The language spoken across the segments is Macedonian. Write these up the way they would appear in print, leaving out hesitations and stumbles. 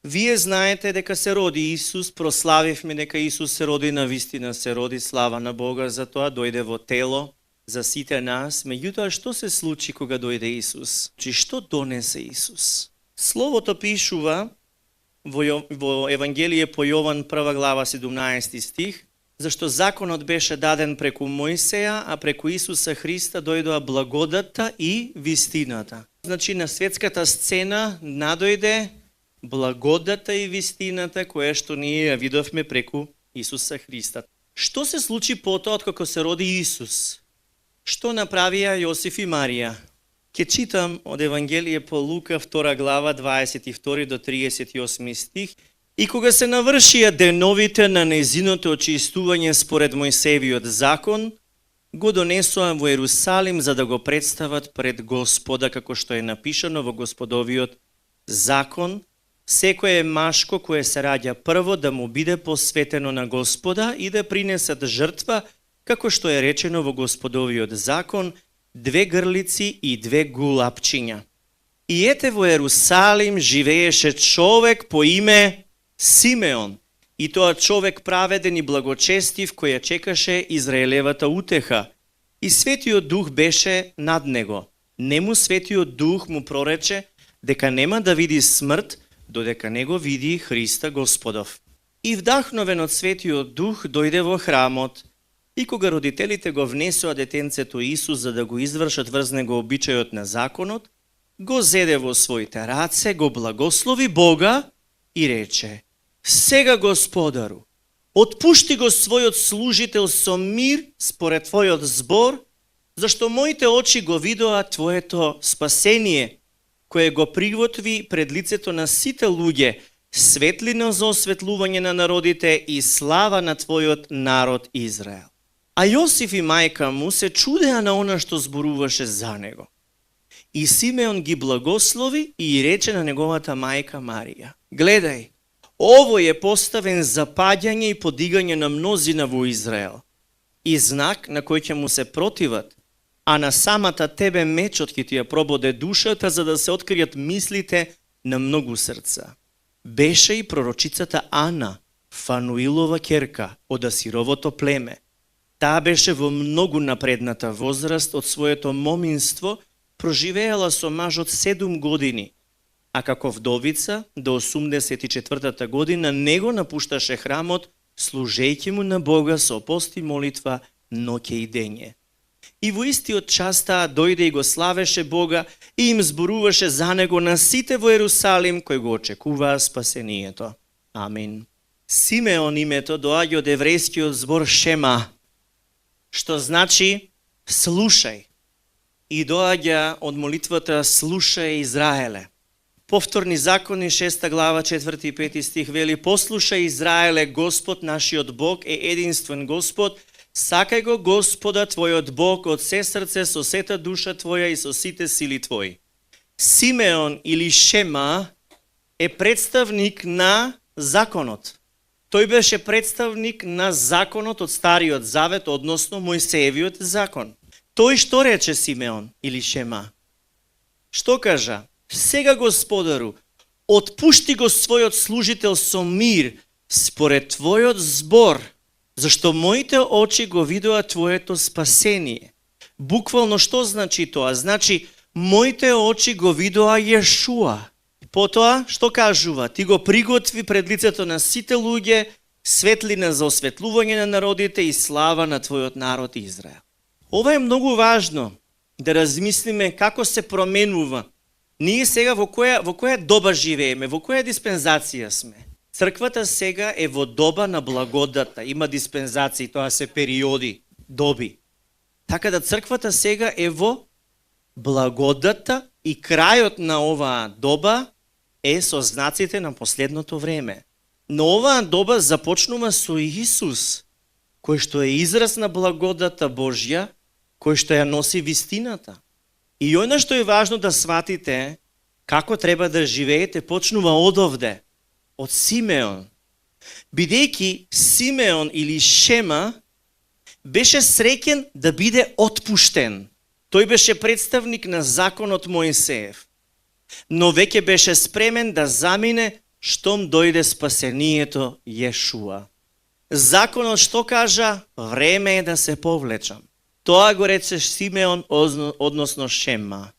Вие знаете дека се роди Исус, прославивме дека Исус се роди, навистина се роди, слава на Бога за тоа, дојде во тело за сите нас. Меѓутоа, што се случи кога дојде Исус? Што донесе Исус? Словото пишува во Евангелие по Јован 1 глава 17 стих, зашто законот беше даден преку Мојсеја, а преку Исуса Христа дојдоа благодата и вистината. Значи на светската сцена надојде благодата и вистината која што ние ја видовме преку Исуса Христа. Што се случи потоа откако се роди Исус? Што направија Јосиф и Марија? Ке читам од Евангелие по Лука 2 глава 22 до 38 стих. И кога се навршија деновите на нејзиното очистување според Мојсеевиот закон, го донесоа во Ерусалим за да го представат пред Господа, како што е напишано во Господовиот закон. Секое машко кое се раѓа прво да му биде посветено на Господа и да принесат жртва, како што е речено во Господовиот закон, 2 грлици и 2 гулапчиња. И ете во Ерусалим живееше човек по име Симеон, и тоа човек праведен и благочестив, кој ја чекаше Израелевата утеха. И Светиот Дух беше над него. Нему Светиот Дух му прорече дека нема да види смрт, додека не го види Христа Господов. И вдахновен од Светиот Дух дојде во храмот, и кога родителите го внесоа детенцето Исус за да го извршат врз него обичајот на законот, го зеде во своите раце, го благослови Бога и рече: Сега, Господару, отпушти го својот служител со мир според Твојот збор, зашто моите очи го видоа Твоето спасение, кое го приготви пред лицето на сите луѓе, светлина за осветлување на народите и слава на Твојот народ Израел. А Јосиф и мајка му се чудеа на она што зборуваше за него. И Симеон ги благослови и рече на неговата мајка Марија: Гледај, овој е поставен за паѓање и подигање на мнозина во Израел, и знак на кој ќе му се противат, а на самата тебе мечот ќе ти ја прободе душата, за да се откријат мислите на многу срца. Беше и пророчицата Ана, Фануилова ќерка, од Асировото племе. Таа беше во многу напредната возраст од своето моминство, проживеала со мажот 7 години, а како вдовица до 84-та година не го напушташе храмот, служејќи му на Бога со пост и молитва ноќе и дење. И во истиот час таа дојде и го славеше Бога и им зборуваше за него на сите во Ерусалим кои го очекуваа спасението. Амин. Симеон името доаѓа од еврејскиот збор Шема, што значи слушај, и доаѓа од молитвата Слушај Израеле. Повторни закони 6 глава 4 и 5 стих вели: Послушај Израеле, Господ нашиот Бог е единствен Господ, сакај го Господа твојот Бог од се срце, со сета душа твоја и со сите сили твои. Симеон или Шема е представник на законот. Тој беше представник на законот од Стариот Завет, односно Мојсеевиот закон. Тој што рече Симеон или Шема? Што кажа? Сега, Господару, отпушти го својот служител со мир според Твојот збор, зашто моите очи го видоа Твоето спасение. Буквално што значи тоа? Значи, моите очи го видоа Јешуа. Потоа, што кажува? Ти го приготви пред лицето на сите луѓе, светлина за осветлување на народите и слава на Твојот народ Израел. Ова е многу важно да размислиме како се променува. Ние сега во која доба живееме, во која диспензација сме? Црквата сега е во доба на благодата, има диспензации, тоа се периоди, доби. Така да црквата сега е во благодата и крајот на оваа доба е со знаците на последното време. Но оваа доба започнува со Исус, кој што е израз на благодата Божја, кој што ја носи вистината. И оно што е важно да сватите, како треба да живеете, почнува одовде, од Симеон. Бидејќи Симеон или Шема беше среќен да биде отпуштен. Тој беше представник на законот Мојсеев, но веќе беше спремен да замине штом дојде спасението Јешуа. Законот што кажа? Време е да се повлечам. Тоа го рече Симеон, односно Шема.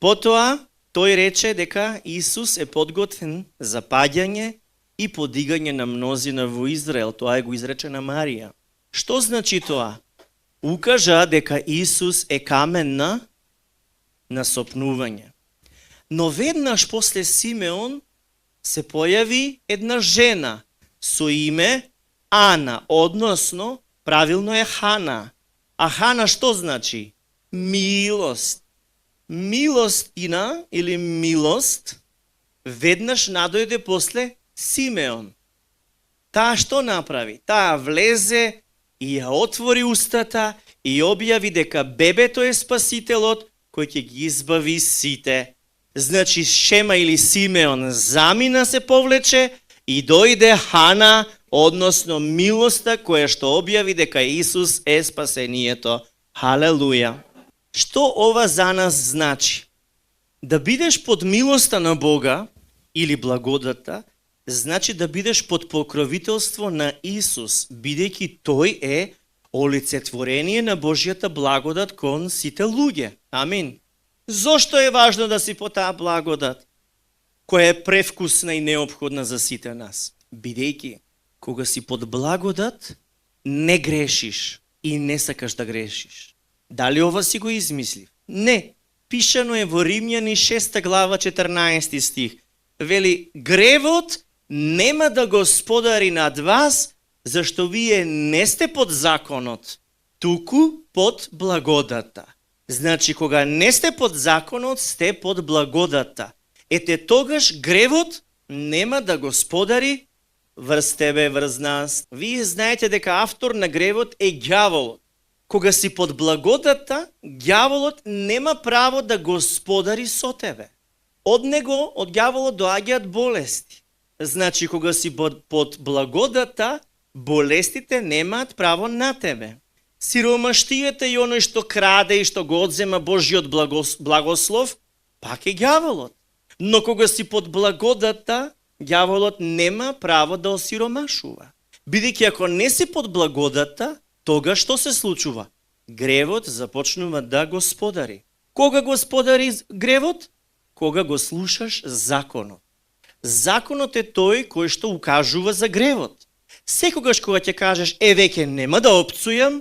Потоа тој рече дека Исус е подготвен за паѓање и подигање на мнозина во Израел. Тоа го изрече на Марија. Што значи тоа? Укажа дека Исус е камен на насопнување. Но веднаш после Симеон се појави една жена со име Ана, односно, правилно е Хана. А Хана што значи? Милост. Милостина или милост веднаш надојде после Симеон. Таа што направи? Таа влезе и ја отвори устата и објави дека бебето е спасителот кој ќе ги избави сите. Значи Шема или Симеон замина се повлече и дојде Хана, односно милоста која што објави дека Исус е спасението. Халелуја! Што ова за нас значи? Да бидеш под милоста на Бога или благодата, значи да бидеш под покровителство на Исус, бидејќи тој е олицетворение на Божјата благодат кон сите луѓе. Амин. Зошто е важно да си по таа благодат, која е превкусна и неопходна за сите нас? Бидејќи, кога си под благодат, не грешиш и не сакаш да грешиш. Дали ова си го измислив? Не. Пишано е во Римјани 6 глава 14 стих. Вели, гревот нема да господари над вас, зашто вие не сте под законот, туку под благодата. Значи, кога не сте под законот, сте под благодата. Ете тогаш гревот нема да господари врз тебе, врз нас. Вие знаете дека автор на гревот е ѓаволот. Кога си под благодата, ѓаволот нема право да господари со тебе. Од него, од ѓаволот доаѓаат болести. Значи, кога си под благодата, болестите немаат право на тебе. Сиромаштијата и оној што краде и што го одзема Божјиот благослов, пак е ѓаволот. Но кога си под благодата, ѓаволот нема право да осиромашува. Бидејќи ако не си под благодата, тога што се случува? Гревот започнува да господари. Кога господари гревот? Кога го слушаш законот. Законот е тој кој што укажува за гревот. Секогаш кога ќе кажеш, веќе нема да опцујам,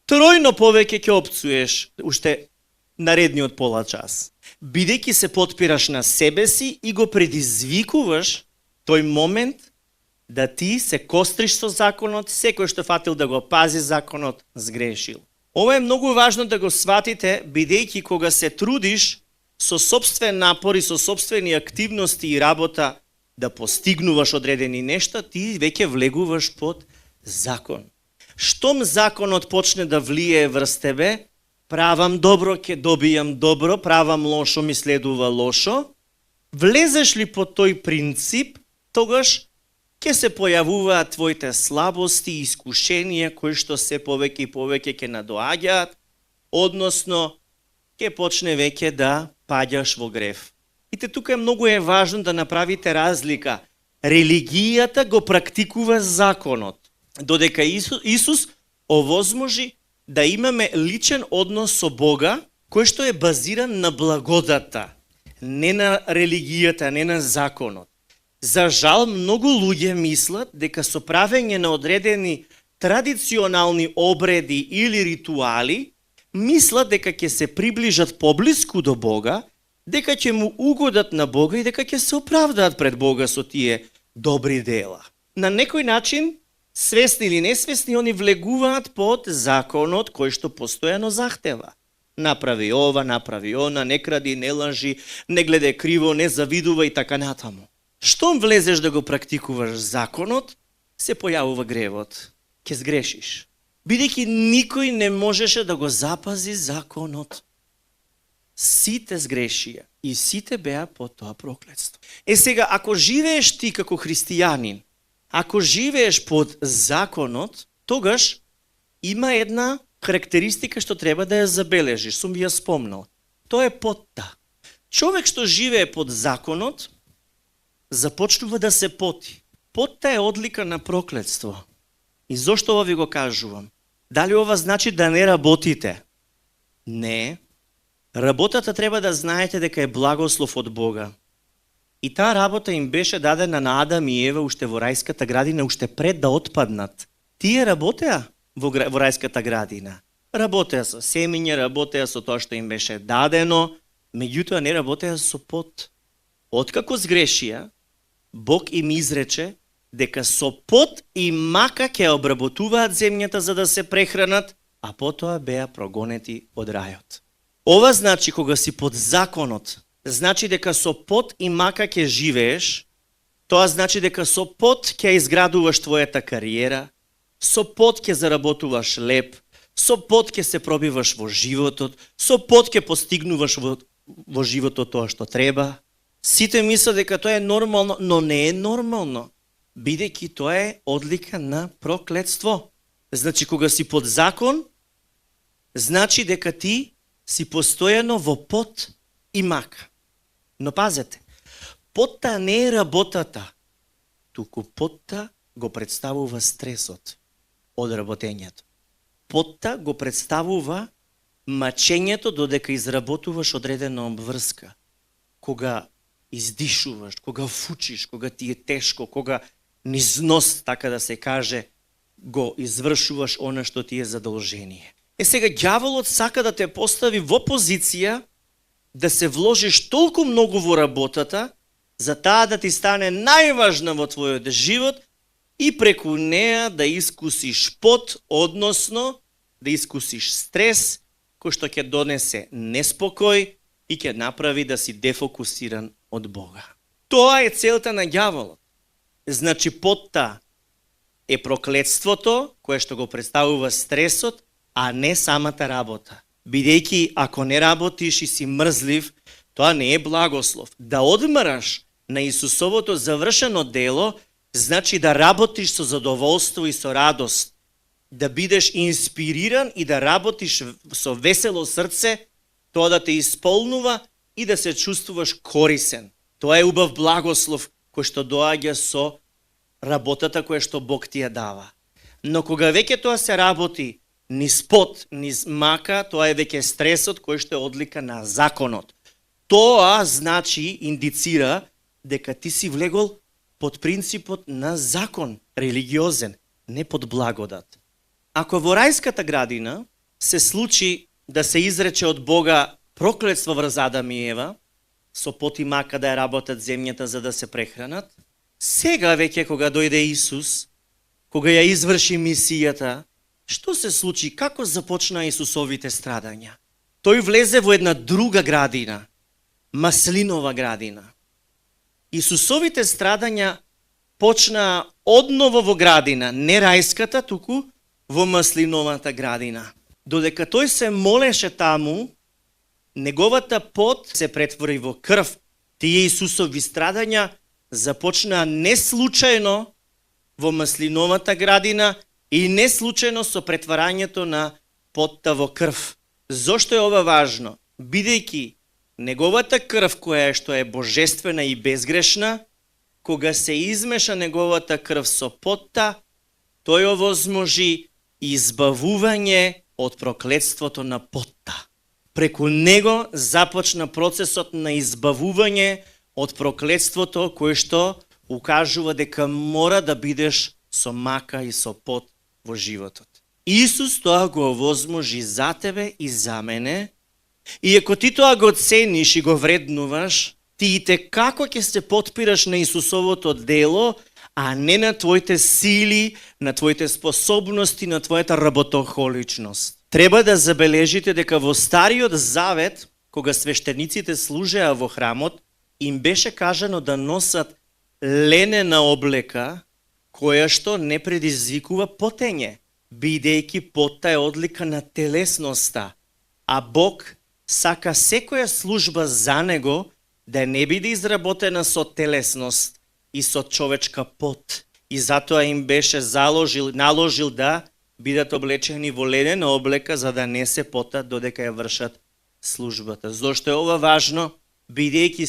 тројно повеќе ќе опцуеш уште наредниот пола час. Бидејќи се потпираш на себе си и го предизвикуваш тој момент да ти се костриш со законот, секој што фатил да го пази законот, сгрешил. Ова е многу важно да го сватите, бидејќи кога се трудиш со собствен напор и со собствени активности и работа да постигнуваш одредени нешта, ти веќе влегуваш под закон. Штом законот почне да влие врз тебе, правам добро, ќе добијам добро, правам лошо, ми следува лошо, влезеш ли под тој принцип, тогаш ќе се појавуваат твоите слабости и искушенија кои што се повеќе и повеќе ќе надоаѓаат, односно ќе почне веќе да паѓаш во грев. Ите тука многу е важно да направите разлика. Религијата го практикува законот, додека Исус овозможи да имаме личен однос со Бога, кој што е базиран на благодата, не на религијата, не на законот. За жал, многу луѓе мислат дека со правење на одредени традиционални обреди или ритуали, мислат дека ќе се приближат поблиску до Бога, дека ќе му угодат на Бога и дека ќе се оправдаат пред Бога со тие добри дела. На некој начин, свесни или несвесни, они влегуваат под законот кој што постојано захтева. Направи ова, направи она, не кради, не лажи, не гледај криво, не завидува и така натаму. Штом влезеш да го практикуваш законот, се појавува гревот. Ќе сгрешиш. Бидејќи никој не можеше да го запази законот. Сите сгрешија и сите беа под тоа проклетство. Сега, ако живееш ти како христијанин, ако живееш под законот, тогаш има една карактеристика што треба да ја забележиш. Сум ви ја спомнал. Тоа е потта. Човек што живее под законот, тој е како една потта. Потта, значи, тоа е една карактеристика што треба да ја забележиш. Сум ви ја спомнал. Тоа е потта. Човек што живее под законот, тој е како една карактеристика што треба да ја забележиш. Сум ви ја спомнал. Тоа е потта. Човек што живее под законот, започнува да се поти. Потта е одлика на проклетство. И зошто ова ви го кажувам? Дали ова значи да не работите? Не. Работата треба да знаете дека е благослов од Бога. И таа работа им беше дадена на Адам и Ева уште во рајската градина, уште пред да отпаднат. Тие работеа во рајската градина. Работеа со семиња, работеа со тоа што им беше дадено, меѓутоа не работеа со пот. Откако сгрешија, Бог им изрече дека со пот и мака ќе обработуваат земјата за да се прехранат, а потоа беа прогонети од рајот. Ова значи кога си под законот, значи дека со пот и мака ќе живееш, тоа значи дека со пот ќе изградуваш твојата кариера, со пот ќе заработуваш леп, со пот ќе се пробиваш во животот, со пот ќе постигнуваш во животот тоа што треба. Сите мислат дека тоа е нормално, но не е нормално, бидејќи тоа е одлика на проклетство. Значи, кога си под закон, значи дека ти си постојано во пот и мака. Но пазете, потта не е работата, туку потта го представува стресот од работењето. Потта го представува мачењето додека изработуваш одредена обврска. Кога издишуваш, кога фучиш, кога ти е тешко, кога низ нос, така да се каже, го извршуваш она што ти е задолжение. Сега ѓаволот сака да те постави во позиција да се вложиш толку многу во работата, за таа да ти стане најважна во твојот живот и преку неа да искусиш пот, односно да искусиш стрес, кој што ќе донесе неспокој и ќе направи да си дефокусиран од Бога. Тоа е целта на ѓаволот. Значи потта е проклетството, кое што го представува стресот, а не самата работа. Бидејќи ако не работиш и си мрзлив, тоа не е благослов. Да одмраш на Исусовото завршено дело, значи да работиш со задоволство и со радост, да бидеш инспириран и да работиш со весело срце, тоа да те исполнува и да се чувствуваш корисен. Тоа е убав благослов кој што доаѓа со работата која што Бог ти ја дава. Но кога веќе тоа се работи низ пот, низ мака, тоа е веќе стресот кој што е одлика на законот. Тоа значи, индицира дека ти си влегол под принципот на закон, религиозен, не под благодат. Ако во рајската градина се случи да се изрече од Бога проклетство врз Адам и Ева, со пот и мака да ја работат земјата за да се прехранат, сега веќе кога дојде Исус, кога ја изврши мисијата, што се случи, како започна Исусовите страдања? Тој влезе во една друга градина, маслинова градина. Исусовите страдања почнаа одново во градина, не рајската, туку во маслиновата градина. Додека тој се молеше таму, неговата пот се претвори во крв. Тие Исусови страдања започнаа не случајно во маслиновата градина и не случајно со претварањето на потта во крв. Зошто е ова важно? Бидејќи неговата крв, која што е божествена и безгрешна, кога се измеша неговата крв со потта, тој овозможи избавување од проклетството на потта. Преку него започна процесот на избавување од проклетството кое што укажува дека мора да бидеш со мака и со пот во животот. Исус тоа го овозможи за тебе и за мене, и ако ти тоа го цениш и го вреднуваш, ти и те како ќе се потпираш на Исусовото дело, а не на твоите сили, на твоите способности, на твојата работохоличност. Треба да забележите дека во Стариот Завет, кога свештениците служеа во храмот, им беше кажано да носат ленена облека, која што не предизвикува потење, бидејќи потта е одлика на телесноста, а Бог сака секоја служба за него да не биде изработена со телесност и со човечка пот. И затоа им беше наложил да бидат облечени во ленена облека за да не се потат додека ја вршат службата. Зошто е ова важно? Бидејќи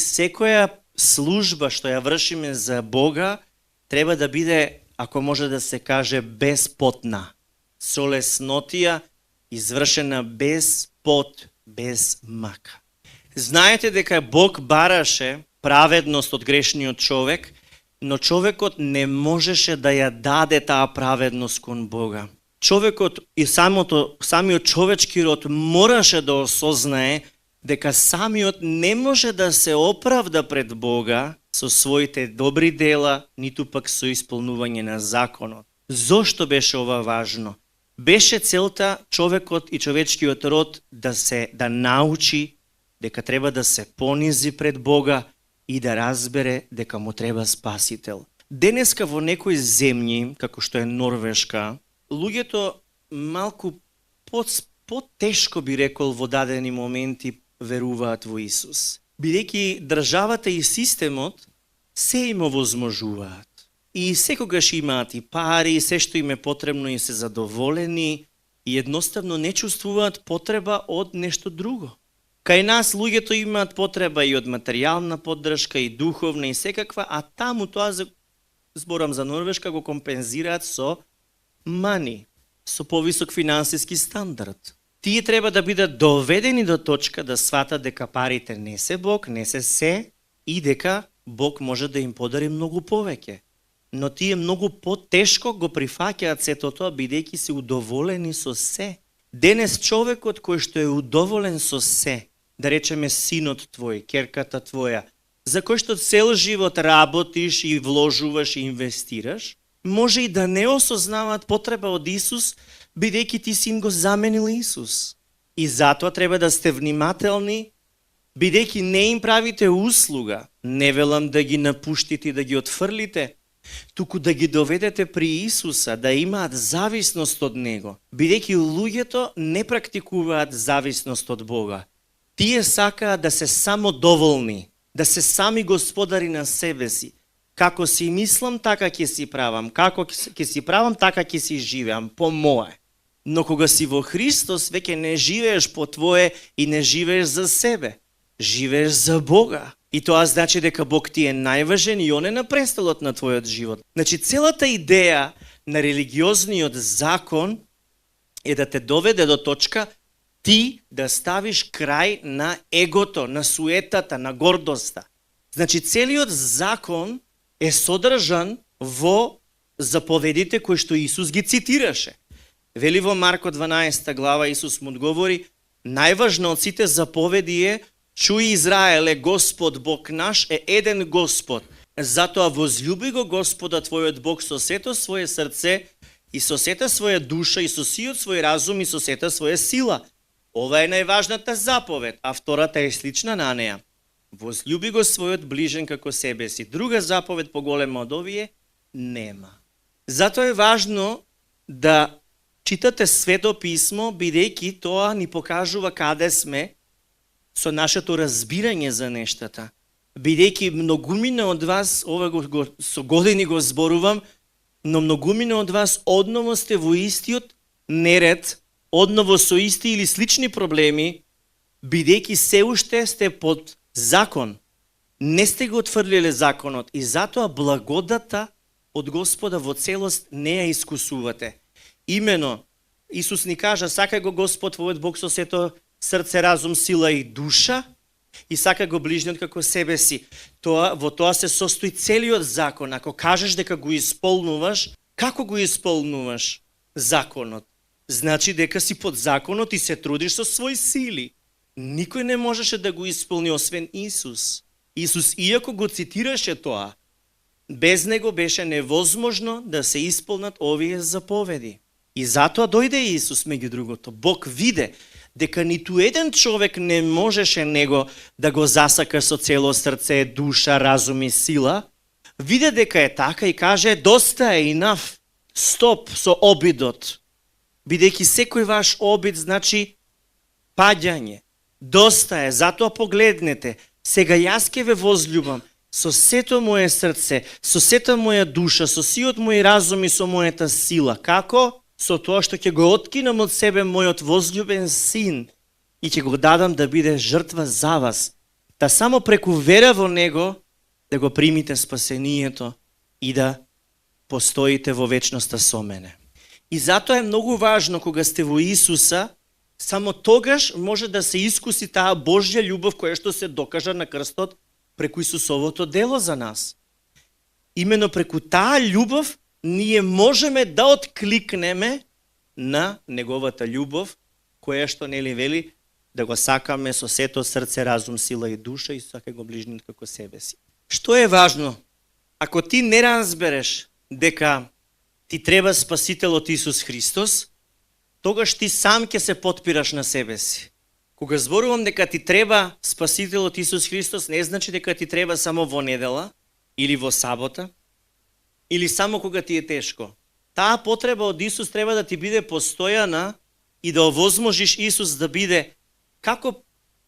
служба што ја вршиме за Бога треба да биде, ако може да се каже, безпотна, со леснотија, извршена без пот, без мака. Знаете дека Бог бараше праведност од грешниот човек, но човекот не можеше да ја даде таа праведност кон Бога. Човекот и самиот човечки род мораше да осознае дека самиот не може да се оправда пред Бога со своите добри дела, ниту пак со исполнување на законот. Зошто беше ова важно? Беше целта човекот и човечкиот род да научи дека треба да се понизи пред Бога и да разбере дека му треба спасител. Денеска во некои земји, како што е Норвешка, луѓето малку по-тешко би рекол во дадени моменти веруваат во Исус. Бидејќи државата и системот се им овозможуваат. И секогаш имаат и пари, и се што им е потребно и се задоволени и едноставно не чувствуваат потреба од нешто друго. Кај нас луѓето имаат потреба и од материјална поддршка, и духовна, и секаква, а таму тоа, зборам за Норвешка, го компензираат со мани, со повисок финансиски стандард. Тие треба да бидат доведени до точка да сватат дека парите не се Бог, не се и дека Бог може да им подари многу повеќе. Но тие многу потешко го прифаќаат сето тоа, бидејќи се удоволени со се. Денес човекот кој што е удоволен со се, да речеме синот твој, керката твоја, за кој што цел живот работиш и вложуваш и инвестираш, може и да не осознаваат потреба од Исус, бидејќи ти син го заменил Исус. И затоа треба да сте внимателни, бидејќи не им правите услуга, не велам да ги напуштите и да ги отфрлите, туку да ги доведете при Исуса, да имаат зависност од Него, бидејќи луѓето не практикуваат зависност од Бога. Тие сакаат да се самодоволни, да се сами господари на себе си. Како си мислам, така ќе си правам. Како ќе си правам, така ќе си живеам, по мое. Но кога си во Христос, веќе не живееш по твое и не живееш за себе. Живееш за Бога. И тоа значи дека Бог ти е најважен и Он е на престолот на твојот живот. Значи, целата идеја на религиозниот закон е да те доведе до точка ти да ставиш крај на егото, на суетата, на гордоста. Значи, целиот закон е содржан во заповедите кои што Исус ги цитираше. Вели во Марко 12 глава, Исус му одговори, најважно од сите заповеди е: чуј Израеле, Господ Бог наш е еден Господ. Затоа возлюби го Господа твојот Бог со сето свое срце и со сета своја душа и со сиот свој разум и со сета своја сила. Ова е најважната заповед, а втората е слична на неа. Возлюби го својот ближен како себе си. Друга заповед поголема од овие нема. Затоа е важно да читате Свето писмо, бидејќи тоа ни покажува каде сме со нашето разбирање за нештата. Бидејќи многумина од вас, ова со години го зборувам, но многумина од вас одново сте во истиот неред, одново со исти или слични проблеми, бидејќи се уште сте под закон. Не сте го отфрлиле законот и затоа благодата од Господа во целост не ја искусувате. Имено, Исус ни кажа, сакај го Господ твојот Бог со сето срце, разум, сила и душа, и сака го ближниот како себе си. Во тоа се состои целиот закон. Ако кажеш дека го исполнуваш, како го исполнуваш законот? Значи дека си под законот и се трудиш со своји сили. Никој не можеше да го исполни освен Исус. Исус, иако го цитираше тоа, без него беше невозможно да се исполнат овие заповеди. И затоа дојде Исус, меѓу другото. Бог виде дека ниту еден човек не можеше него да го засака со цело срце, душа, разум и сила. Виде дека е така и каже, доста е, enough, стоп со обидот. Бидејќи секој ваш обид значи паѓање. Доста е, затоа погледнете, сега јас ке ве возљубам со сето моје срце, со сета моја душа, со сиот мој разум и со мојата сила. Како? Со тоа што ќе го откинам од себе мојот возљубен син и ќе го дадам да биде жртва за вас. Та само преку вера во него да го примите спасението и да постоите во вечноста со мене. И затоа е многу важно кога сте во Исуса, само тогаш може да се искуси таа Божја љубов која што се докажа на крстот преку Исусовото дело за нас. Имено преку таа љубов ние можеме да откликнеме на неговата љубов, која што нели вели да го сакаме со сето срце, разум, сила и душа и сакај го ближниот како себе си. Што е важно? Ако ти не разбереш дека ти треба Спасителот Исус Христос, тогаш ти сам ќе се потпираш на себе си. Кога зборувам дека ти треба Спасителот Исус Христос, не значи дека ти треба само во недела, или во сабота, или само кога ти е тешко. Таа потреба од Исус треба да ти биде постојана и да овозможиш Исус да биде како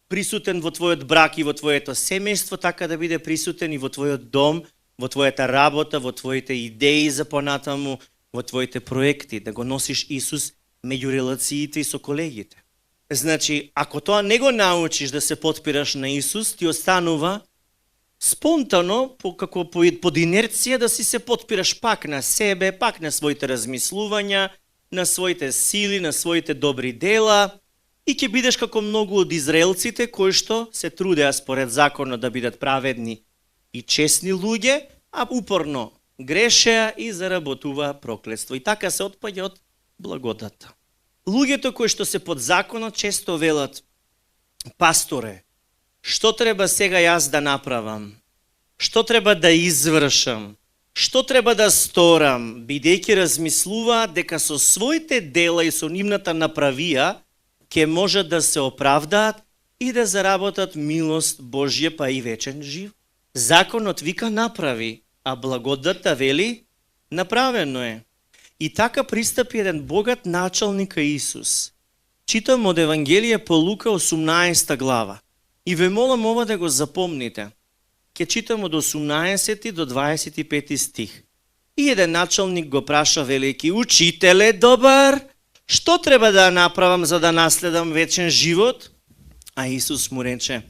присутен во твојот брак и во твоето семејство, така да биде присутен и во твојот дом, во твојата работа, во твоите идеи за понатаму, во твоите проекти, да го носиш Исус меѓу релациите и со колегите. Значи, ако тоа не го научиш да се потпираш на Исус, ти останува спонтано, под инерција да си се потпираш пак на себе, пак на своите размислувања, на своите сили, на своите добри дела и ќе бидеш како многу од израелците кои што се трудеа според законот да бидат праведни и честни луѓе, а упорно грешеа и заработуваа проклетство. И така се отпаѓа од благодата. Луѓето кои што се под законот често велат: пасторе, што треба сега јас да направам? Што треба да извршам? Што треба да сторам? Бидејќи размислуваат дека со своите дела и со нивната направија ќе можат да се оправдаат и да заработат милост Божја па и вечен жив. Законот вика направи, а благодата вели направено е. И така пристапи еден богат началник кај Исус. Читам од Евангелие по Лука 18 глава. И ве молам ова да го запомните. Ке читам од 18 до 25 стих. И еден началник го праша велики: учителе добар, што треба да направам за да наследам вечен живот? А Исус му рече: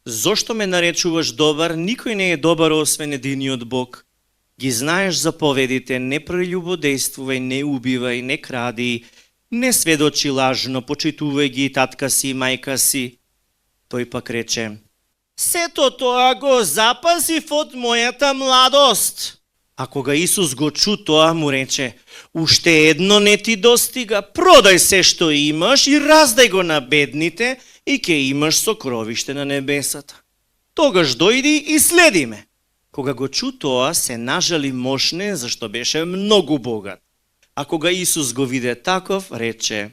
зошто ме наречуваш добар? Никој не е добар освен единиот Бог. Ги знаеш заповедите: не прелюбодействувај, не убивај, не кради, не сведочи лажно, почитувај ги татка си и мајка си. Тој пак рече: сето тоа го запазив од мојата младост. А кога Исус го чу тоа, му рече: уште едно не ти достига, продај се што имаш и раздај го на бедните и ќе имаш сокровиште на небесата. Тогаш дојди и следи ме. Кога го чу тоа, се нажали мошне, зашто беше многу богат. А кога Исус го виде таков, рече: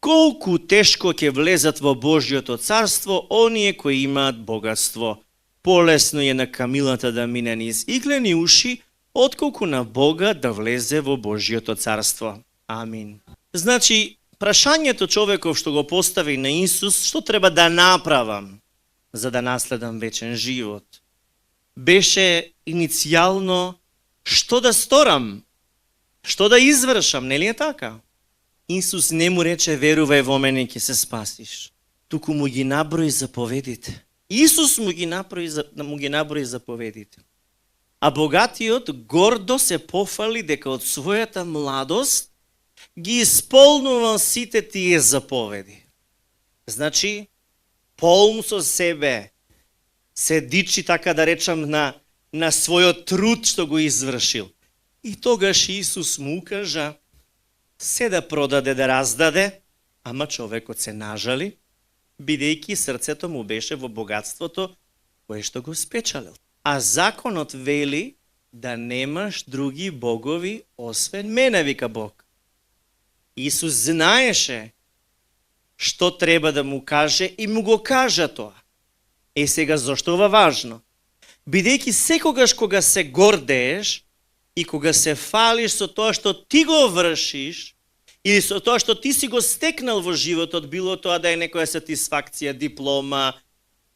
колку тешко ќе влезат во Божјото царство оние кои имаат богатство. Полесно е на камилата да мине низ иглени уши, отколку на Бога да влезе во Божјото царство. Амин. Значи, прашањето човеков што го постави на Исус, што треба да направам за да наследам вечен живот, беше иницијално што да сторам, што да извршам, нели е така? Исус не му рече: верувај во мене ќе се спасиш. Туку му ги наброи заповедите. Исус му ги наброи заповедите. А богатиот гордо се пофали дека од својата младост ги исполнувал сите тие заповеди. Значи, полн со себе, се дичи, така да речам, на својот труд што го извршил. И тогаш Исус му кажа се да продаде, да раздаде, ама човекот се нажали, бидејќи срцето му беше во богатството кое што го спечалил. А законот вели да немаш други богови освен мене, вика Бог. Исус знаеше што треба да му каже и му го кажа тоа. Сега зошто ова важно? Бидејќи секогаш кога се гордееш и кога се фалиш со тоа што ти го вршиш или со тоа што ти си го стекнал во животот, било тоа да е некоја сатисфакција, диплома,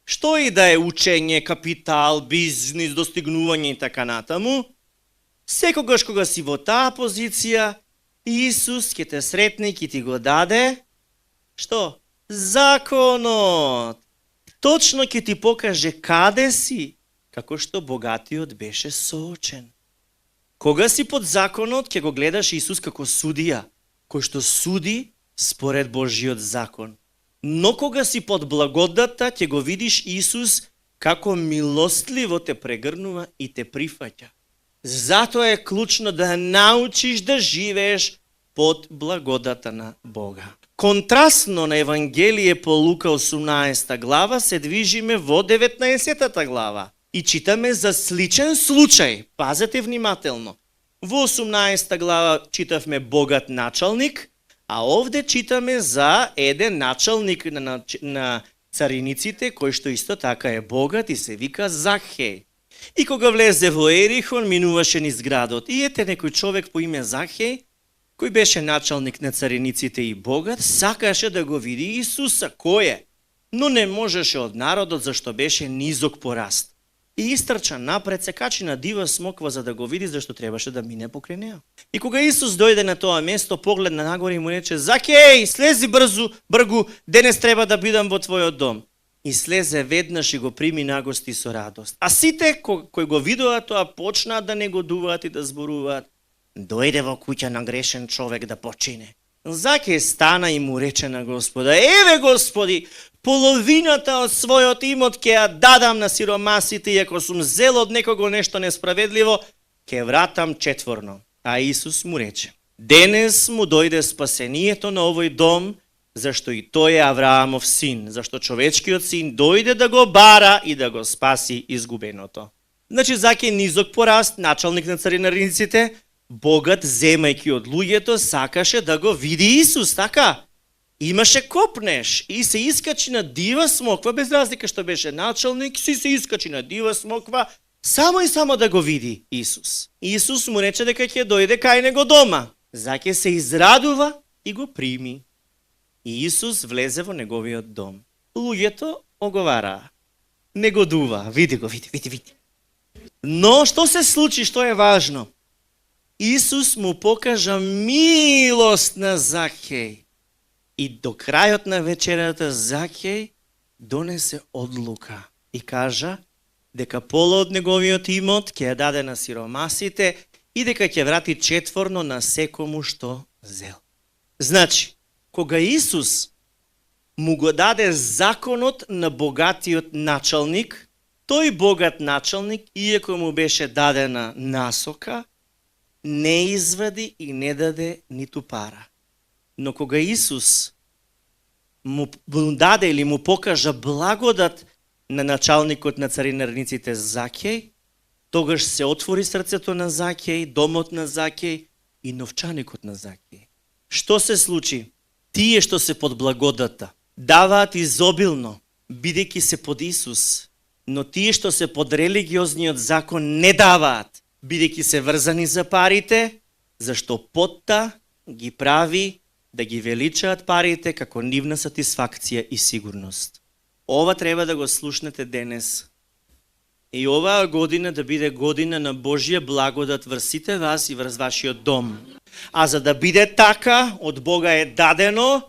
што и да е учење, капитал, бизнис, достигнување и така натаму, секогаш кога си во таа позиција, Исус ќе те сретне и ќе ти го даде што? Законот. Точно ќе ти покаже каде си, како што богатиот беше соочен. Кога си под законот, ќе го гледаш Исус како судија, кој што суди според Божиот закон. Но кога си под благодата, ќе го видиш Исус како милостливо те прегрнува и те прифаќа. Затоа е клучно да научиш да живееш под благодата на Бога. Контрастно на Евангелие по Лука 18 глава се движиме во 19 глава и читаме за сличен случај. Пазете внимателно. Во 18 глава читавме богат началник, а овде читаме за еден началник на цариниците, кој што исто така е богат и се вика Захеј. И кога влезе во Ерихон, минуваше низ градот. И ете некој човек по име Захеј, кој беше началник на цариниците и богат, сакаше да го види Исуса, кој е, но не можеше од народот, зашто беше низок по раст. И истрча напред, се качи на дива смоква за да го види, зашто требаше да мине покрај неа. И кога Исус дојде на тоа место, погледна нагоре и му рече: Закеј, слези бргу, денес треба да бидам во твојот дом. И слезе веднаш и го прими нагости со радост. А сите кои го видоа тоа почнаа да негодуваат и да зборуваат: дојде во куќа на грешен човек да почине. Закеј стана и му рече на Господа: еве Господи, половината од својот имот ќе ја дадам на сиромасите и ако сум зел од некого нешто несправедливо, ќе вратам четворно. А Исус му рече: денес му дојде спасението на овој дом, зашто и тој е Авраамов син, зашто човечкиот син дојде да го бара и да го спаси изгубеното. Значи Закеј низок по раст, началник на царинариниците, богат, земајќи од луѓето, сакаше да го види Исус, така? Имаше копнеш и се искачи на дива смоква, без разлика што беше началник, се искачи на дива смоква, само и само да го види Исус. Исус му рече дека ќе дојде кај него дома. Закеј се израдува и го прими. И Исус влезе во неговиот дом. Луѓето оговараа, негодува, види го, види. Но што се случи, што е важно? Исус му покажа милост на Закеј. И до крајот на вечерата Закеј донесе одлука и кажа дека пола од неговиот имот ќе ја даде на сиромасите и дека ќе врати четворно на секому што зел. Значи, кога Исус му го даде законот на богатиот началник, тој богат началник, иако му беше дадена насока, не извади и не даде ниту пара. Но кога Исус му даде или му покажа благодат на началникот на царинарниците Закеј, тогаш се отвори срцето на Закеј, домот на Закеј и новчаникот на Закеј. Што се случи? Тие што се под благодата даваат изобилно, бидејќи се под Исус, но тие што се под религиозниот закон не даваат, бидејќи се врзани за парите, зашто потта ги прави да ги величаат парите како нивна сатисфакција и сигурност. Ова треба да го слушнете денес. И оваа година да биде година на Божја благодат врз сите вас и врз вашиот дом. А за да биде така, од Бога е дадено,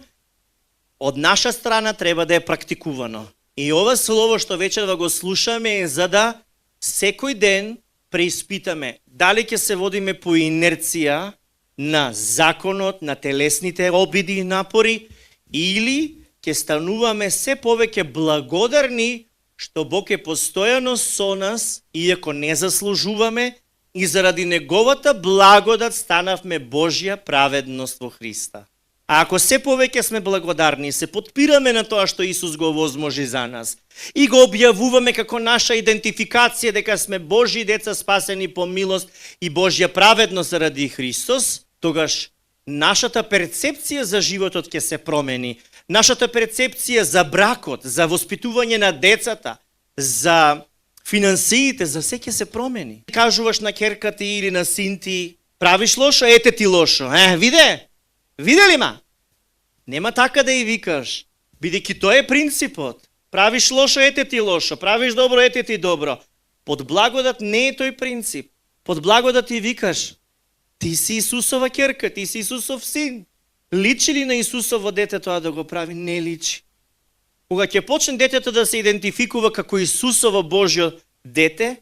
од наша страна треба да е практикувано. И ова слово што вечерва го слушаме е за да секој ден преиспитаме дали ќе се водиме по инерција на законот, на телесните обиди и напори, или ќе стануваме се повеќе благодарни што Бог е постојано со нас, иако не заслужуваме, и заради неговата благодат станавме Божја праведност во Христа. А ако се повеќе сме благодарни, се потпираме на тоа што Исус го возможи за нас и го објавуваме како наша идентификација дека сме Божји деца спасени по милост и Божја праведност заради Христос, тогаш нашата перцепција за животот ќе се промени. Нашата перцепција за бракот, за воспитување на децата, за финансиите, за се ќе се промени. Кажуваш на ќерка ти или на син ти: правиш лошо, ете ти лошо. Виде ли ма? Нема така да и викаш, бидејќи тоа е принципот. Правиш лошо, ете ти лошо, правиш добро, ете ти добро. Под благодат не е тој принцип. Под благодат ти викаш: ти си Исусова ќерка, ти си Исусов син. Личи ли на Исусово дете тоа да го прави? Не личи. Кога ќе почне детето да се идентификува како Исусово Божјо дете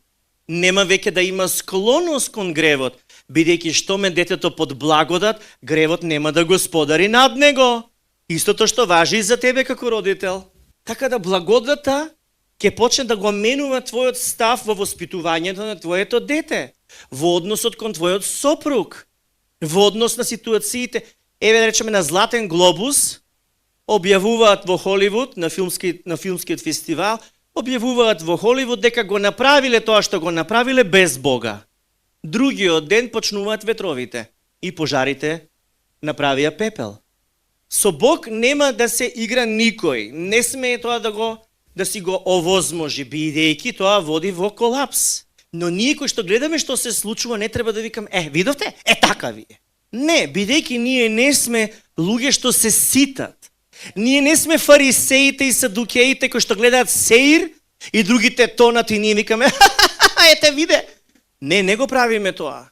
нема веќе да има склоност кон гревот, бидејќи штоме детето под благодат, гревот нема да господари над него. Истото што важи и за тебе како родител. Така да благодата ќе почне да го менува твојот став во воспитувањето на твоето дете, во односот кон твојот сопруг, во однос на ситуациите. Еве да речеме на Златен глобус, објавуваат во Холивуд, на филмскиот фестивал, објавуваат во Холивуд дека го направиле тоа што го направиле без Бога. Другиот ден почнуваат ветровите и пожарите направија пепел. Со Бог нема да се игра никој. Не смее тоа да си го овозможи, бидејќи тоа води во колапс. Но ние кои што гледаме што се случува, не треба да викам, видовте, така ви е. Не, бидејќи ние не сме луѓе што се ситат. Ние не сме фарисеите и садукеите кои што гледаат сеир и другите тонат и ние викаме, ете виде. Не го правиме тоа.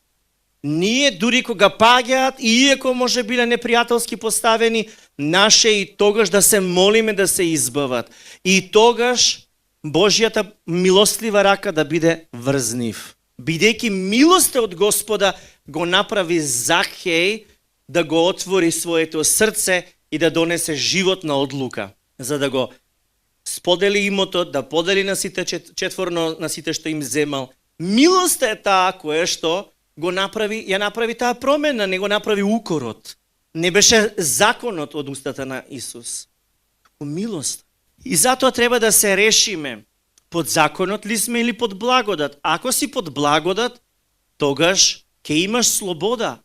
Ние дури кога паѓаат, иако може биле непријателски поставени, наше и тогаш да се молиме да се избават. И тогаш Божјата милостлива рака да биде врз нив. Бидејќи милоста од Господа го направи Захеј да го отвори своето срце и да донесе животна одлука, за да го сподели имотот, да подели на сите четворно на сите што им земал. Милоста е таа која што ја направи таа промена, не го направи укорот. Не беше законот од устата на Исус. Милост. И затоа треба да се решиме, под законот ли сме или под благодат. Ако си под благодат, тогаш ќе имаш слобода.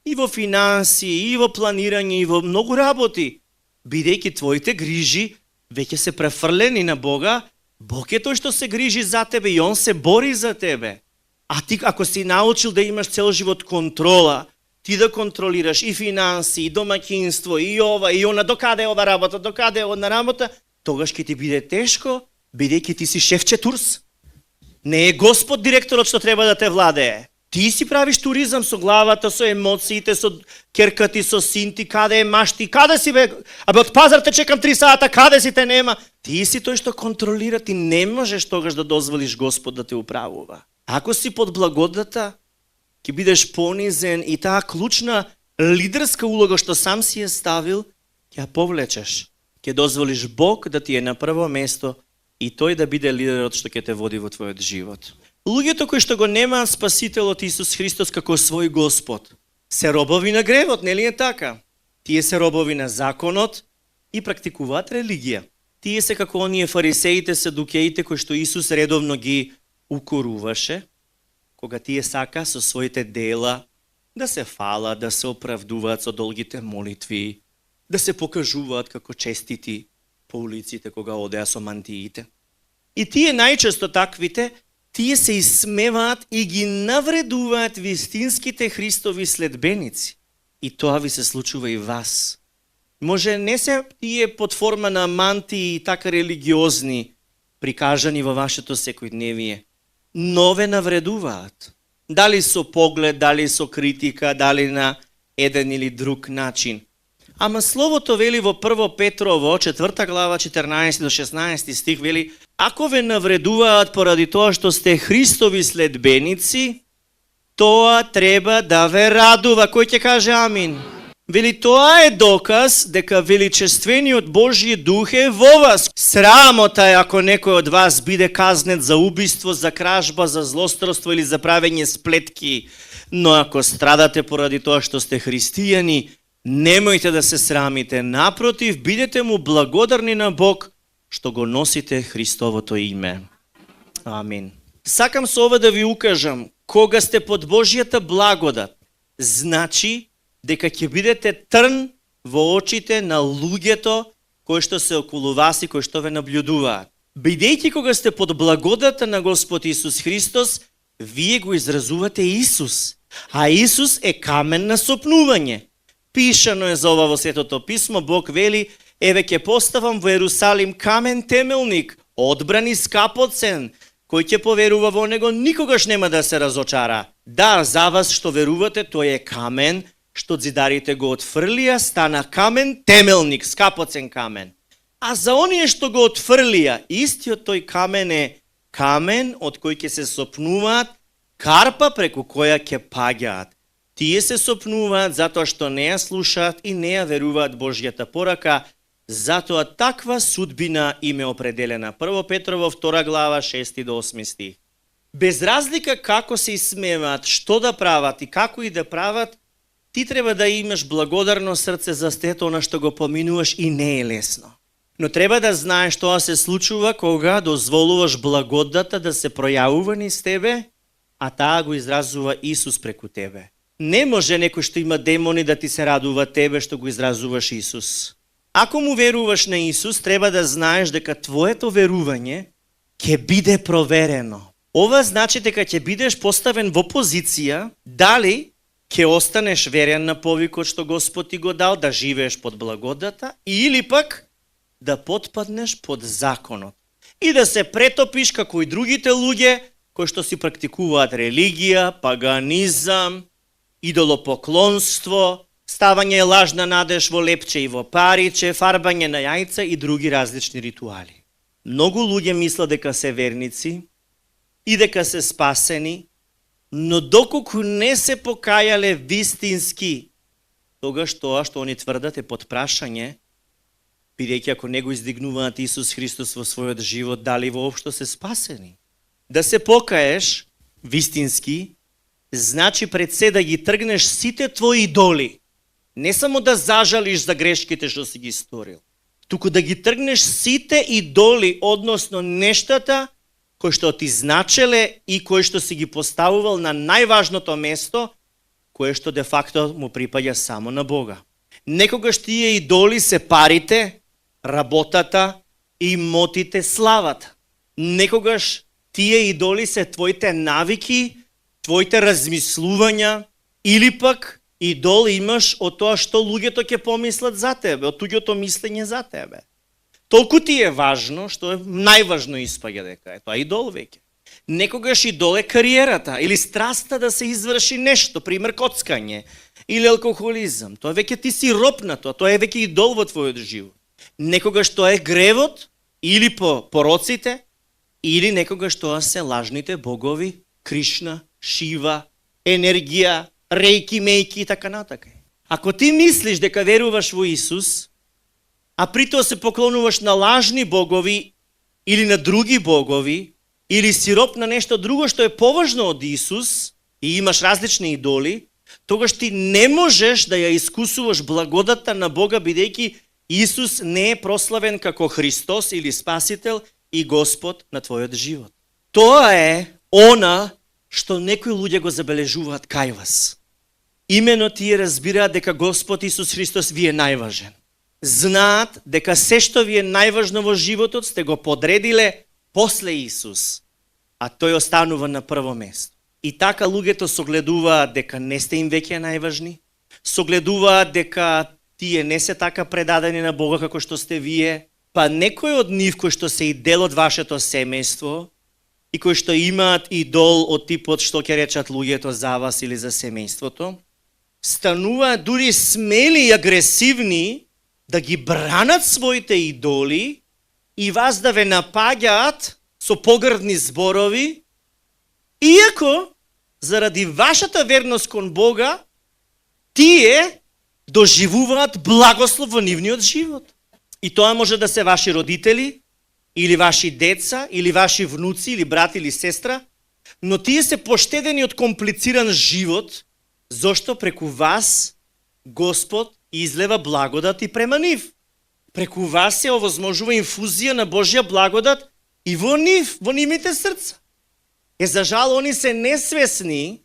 И во финанси, и во планирање, и во многу работи. Бидејќи твоите грижи веќе се префрлени на Бога, Бог е тој што се грижи за тебе и Он се бори за тебе. А ти ако си научил да имаш цел живот контрола, ти да контролираш и финанси, и домаќинство, и ова, и она, докаде е ова работа, докаде е она работа, тогаш ќе ти биде тешко, бидејќи ти си шефче турс. Не е Господ директорот што треба да те владее. Ти си правиш туризам со главата, со емоциите, со керкати, со синти, каде е машти, каде си бе? Абе од пазар те чекам 3 сата, каде си те нема? Ти си тој што контролира, ти не можеш тогаш да дозволиш Господ да те управува. Ако си под благодата, ќе бидеш понизен и таа клучна лидерска улога што сам си ја ставил, ќе ја повлечеш. Ќе дозволиш Бог да ти е на прво место и тој да биде лидерот што ќе те води во твојот живот. Луѓето кои што го немаат Спасителот Исус Христос како свој Господ, се робови на гревот, нели е така? Тие се робови на законот и практикуваат религија. Тие се како оние фарисеите, садукеите кои што Исус редовно ги укоруваше, кога тие сака со своите дела да се фалат, да се оправдуваат со долгите молитви, да се покажуваат како честити по улиците кога одеа со мантиите. И тие најчесто таквите, тие се исмеваат и ги навредуваат вистинските Христови следбеници. И тоа ви се случува и вас. Може не се тие под форма на мантии и така религиозни прикажани во вашето секојдневие, но ве навредуваат. Дали со поглед, дали со критика, дали на еден или друг начин. Ама Словото вели во 1 Петрово, 4 глава, 14 до 16 стих, вели: ако ве навредуваат поради тоа што сте Христови следбеници, тоа треба да ве радува. Кој ќе каже амин? Вели, тоа е доказ дека величествениот Божји дух е во вас. Срамота е ако некој од вас биде казнет за убиство, за кражба, за злосторство или за правење сплетки. Но ако страдате поради тоа што сте христијани, немојте да се срамите. Напротив, бидете му благодарни на Бог што го носите Христовото име. Амин. Сакам со ова да ви укажам, кога сте под Божјата благодат, значи дека ќе бидете трн во очите на луѓето кои што се околу вас и кои што ве наблюдуваат. Бидејќи кога сте под благодата на Господ Исус Христос, вие го изразувате Исус, а Исус е камен на сопнување. Пишано е за ова во Светото писмо, Бог вели: еве ќе поставам во Ерусалим камен темелник, одбран и скапоцен, кој ќе поверува во него никогаш нема да се разочара. Да, за вас што верувате, тој е камен што зидарите го отфрлија, стана камен темелник, скапоцен камен. А за оние што го отфрлија, истиот тој камен е камен од кој ќе се сопнуваат, карпа преку која ќе паѓаат. Тие се сопнуваат затоа што не ја слушаат и не ја веруваат Божјата порака, затоа таква судбина им е определена. 1 Петрово 2 глава 6 до 8 стих. Без разлика како се исмеваат, што да прават и како и да прават, ти треба да имаш благодарно срце за сето она што го поминуваш и не е лесно. Но треба да знаеш тоа се случува кога дозволуваш благодата да се пројавува низ тебе, а таа го изразува Исус преку тебе. Не може некој што има демони да ти се радува тебе што го изразуваш Исус. Ако му веруваш на Исус, треба да знаеш дека твоето верување ќе биде проверено. Ова значи дека ќе бидеш поставен во позиција дали ќе останеш верен на повикот што Господ ти го дал, да живееш под благодата, или пак да потпаднеш под законот и да се претопиш како и другите луѓе кои што си практикуваат религија, паганизам, идолопоклонство, ставање лажна надеж во лепче и во париче, фарбање на јајца и други различни ритуали. Многу луѓе мислат дека се верници и дека се спасени, но доколку не се покајале вистински, тогаш тоа што они тврдат е под прашање, бидејќи ако не го издигнуваат Исус Христос во својот живот, дали воопшто се спасени. Да се покаеш вистински, значи пред се да ги тргнеш сите твои идоли. Не само да зажалиш за грешките што си ги сторил, туку да ги тргнеш сите идоли, односно нештата кои што ти значеле и кои што си ги поставувал на најважното место, кое што де факто му припаѓа само на Бога. Некогаш тие идоли се парите, работата, имотите, славата. Некогаш тие идоли се твоите навики, твоите размислувања, или пак идол имаш од тоа што луѓето ќе помислат за тебе, од туѓото мислење за тебе. Толку ти е важно, што е најважно испаѓа дека е тоа идол веќе. Некогаш идол е кариерата или страста да се изврши нешто, пример коцкање или алкохолизам. Тоа веќе ти си роб на тоа е веќе идол во твојот живот. Некогаш тоа е гревот или по пороците, или некогаш тоа се лажните богови, Кришна, Шива, енергија, рейки, мејки и така натака. Ако ти мислиш дека веруваш во Исус, а притоа се поклонуваш на лажни богови или на други богови, или си роб на нешто друго што е поважно од Исус и имаш различни идоли, тогаш ти не можеш да ја искусуваш благодата на Бога, бидејќи Исус не е прославен како Христос или Спасител и Господ на твојот живот. Тоа е она што некои луѓе го забележуваат кај вас. Имено тие разбираат дека Господ Исус Христос ви е најважен. Знаат дека се што ви е најважно во животот сте го подредиле после Исус, а тој останува на прво место. И така луѓето согледуваат дека не сте им веќе најважни, согледуваат дека тие не се така предадени на Бога како што сте вие, па некој од нив кои што се и дел од вашето семејство и кои што имаат идол од типот што ќе речат луѓето за вас или за семејството, стануваат дури смели и агресивни да ги бранат своите идоли и вас да ве напаѓаат со погрдни зборови, иако заради вашата верност кон Бога, тие доживуваат благослов во нивниот живот. И тоа може да се ваши родители, или ваши деца, или ваши внуци, или брат или сестра, но тие се поштедени од комплициран живот, зошто преку вас Господ излева благодат и према нив. Преку вас се овозможува инфузија на Божја благодат и во нив, во нивните срца. За жал, они се несвесни